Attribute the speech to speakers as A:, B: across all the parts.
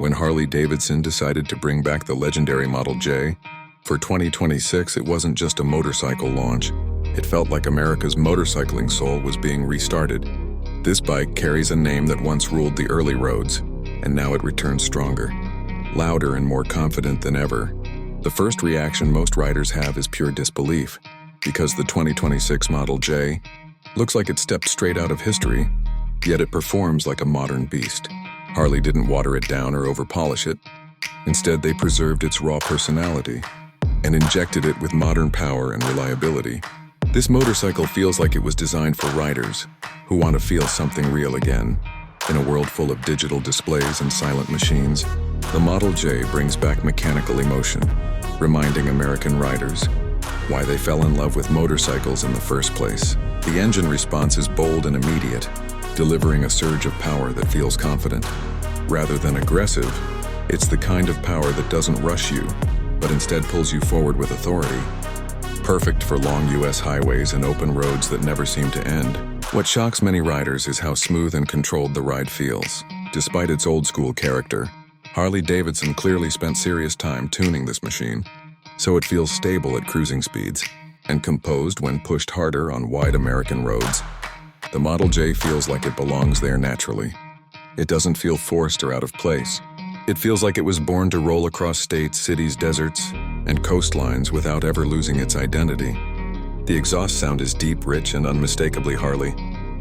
A: when Harley-Davidson decided to bring back the legendary Model J. For 2026, it wasn't just a motorcycle launch. It felt like America's motorcycling soul was being restarted. This bike carries a name that once ruled the early roads, and now it returns stronger, louder and more confident than ever. The first reaction most riders have is pure disbelief, because the 2026 Model J looks like it stepped straight out of history, yet it performs like a modern beast. Harley didn't water it down or over-polish it. Instead, they preserved its raw personality and injected it with modern power and reliability. This motorcycle feels like it was designed for riders who want to feel something real again. In a world full of digital displays and silent machines, the Model J brings back mechanical emotion, reminding American riders why they fell in love with motorcycles in the first place. The engine response is bold and immediate, delivering a surge of power that feels confident. Rather than aggressive, it's the kind of power that doesn't rush you, but instead pulls you forward with authority. Perfect for long US highways and open roads that never seem to end. What shocks many riders is how smooth and controlled the ride feels. Despite its old-school character, Harley-Davidson clearly spent serious time tuning this machine, so it feels stable at cruising speeds and composed when pushed harder on wide American roads. The Model J feels like it belongs there naturally. It doesn't feel forced or out of place. It feels like it was born to roll across states, cities, deserts, and coastlines without ever losing its identity. The exhaust sound is deep, rich, and unmistakably Harley.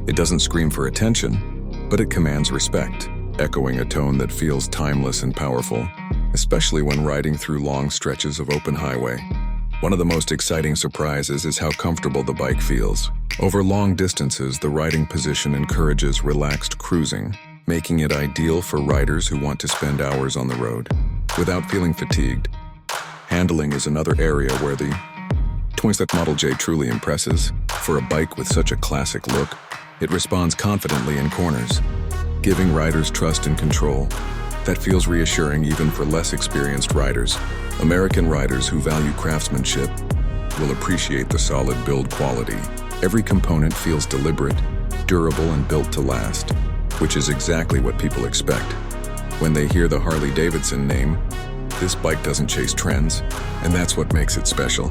A: It doesn't scream for attention, but it commands respect, echoing a tone that feels timeless and powerful, especially when riding through long stretches of open highway. One of the most exciting surprises is how comfortable the bike feels. Over long distances, the riding position encourages relaxed cruising, making it ideal for riders who want to spend hours on the road without feeling fatigued. Handling is another area where the 2026 Model J truly impresses. For a bike with such a classic look, it responds confidently in corners, giving riders trust and control. That feels reassuring even for less experienced riders. American riders who value craftsmanship will appreciate the solid build quality. Every component feels deliberate, durable, and built to last, which is exactly what people expect. When they hear the Harley-Davidson name, this bike doesn't chase trends, and that's what makes it special.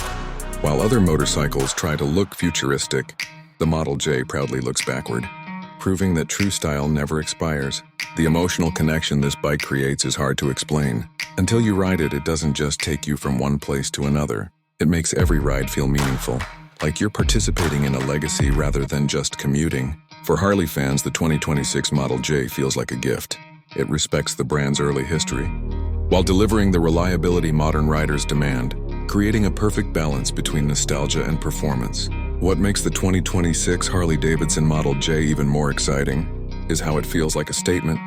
A: While other motorcycles try to look futuristic, the Model J proudly looks backward, proving that true style never expires. The emotional connection this bike creates is hard to explain. Until you ride it, it doesn't just take you from one place to another. It makes every ride feel meaningful, like you're participating in a legacy rather than just commuting. For Harley fans, the 2026 Model J feels like a gift. It respects the brand's early history, while delivering the reliability modern riders demand, creating a perfect balance between nostalgia and performance. What makes the 2026 Harley-Davidson Model J even more exciting is how it feels like a statement.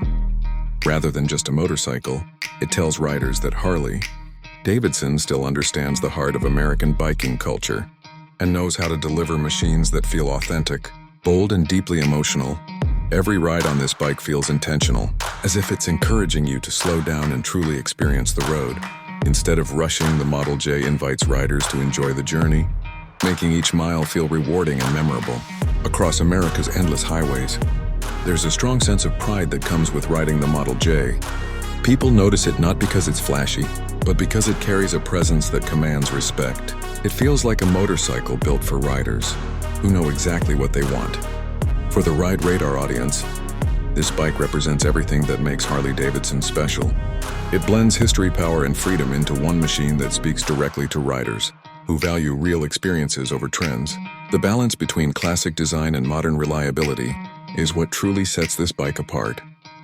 A: Rather than just a motorcycle, it tells riders that Harley-Davidson still understands the heart of American biking culture and knows how to deliver machines that feel authentic, bold, and deeply emotional. Every ride on this bike feels intentional, as if it's encouraging you to slow down and truly experience the road. Instead of rushing, the Model J invites riders to enjoy the journey, making each mile feel rewarding and memorable. Across America's endless highways, there's a strong sense of pride that comes with riding the Model J. People notice it not because it's flashy, but because it carries a presence that commands respect. It feels like a motorcycle built for riders who know exactly what they want. For the Ride Radar audience, this bike represents everything that makes Harley-Davidson special. It blends history, power, and freedom into one machine that speaks directly to riders who value real experiences over trends. The balance between classic design and modern reliability is what truly sets this bike apart.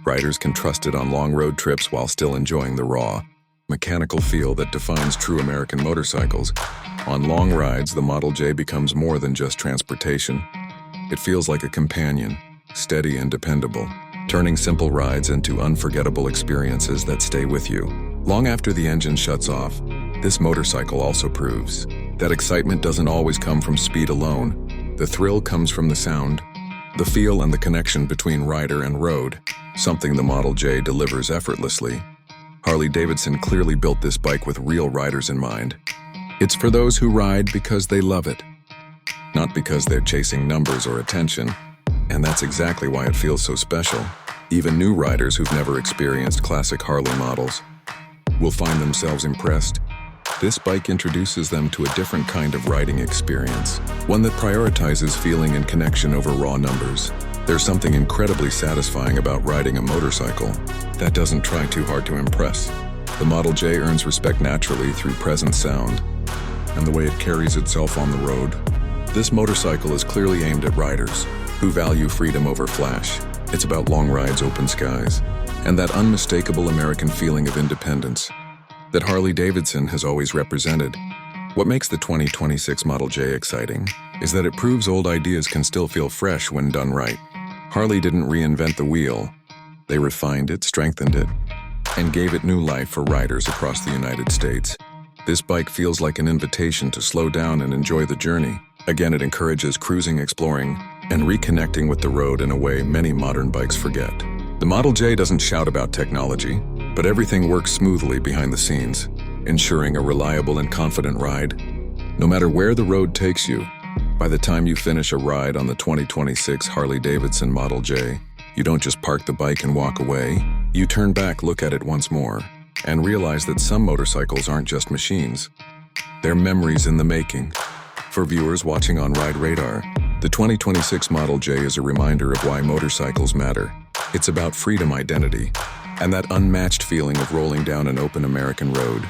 A: Riders can trust it on long road trips while still enjoying the raw, mechanical feel that defines true American motorcycles. On long rides, the Model J becomes more than just transportation. It feels like a companion, steady and dependable, turning simple rides into unforgettable experiences that stay with you. Long after the engine shuts off, this motorcycle also proves that excitement doesn't always come from speed alone. The thrill comes from the sound, the feel, and the connection between rider and road, something the Model J delivers effortlessly. Harley-Davidson clearly built this bike with real riders in mind. It's for those who ride because they love it, not because they're chasing numbers or attention. And that's exactly why it feels so special. Even new riders who've never experienced classic Harley models will find themselves impressed. This bike introduces them to a different kind of riding experience, one that prioritizes feeling and connection over raw numbers. There's something incredibly satisfying about riding a motorcycle that doesn't try too hard to impress. The Model J earns respect naturally through present sound and the way it carries itself on the road. This motorcycle is clearly aimed at riders who value freedom over flash. It's about long rides, open skies, and that unmistakable American feeling of independence that Harley-Davidson has always represented. What makes the 2026 Model J exciting is that it proves old ideas can still feel fresh when done right. Harley didn't reinvent the wheel. They refined it, strengthened it, and gave it new life for riders across the United States. This bike feels like an invitation to slow down and enjoy the journey. Again, it encourages cruising, exploring, and reconnecting with the road in a way many modern bikes forget. The Model J doesn't shout about technology, but everything works smoothly behind the scenes, ensuring a reliable and confident ride. No matter where the road takes you, by the time you finish a ride on the 2026 Harley-Davidson Model J, you don't just park the bike and walk away. You turn back, look at it once more, and realize that some motorcycles aren't just machines. They're memories in the making. For viewers watching on Ride Radar, the 2026 Model J is a reminder of why motorcycles matter. It's about freedom, identity, and that unmatched feeling of rolling down an open American road.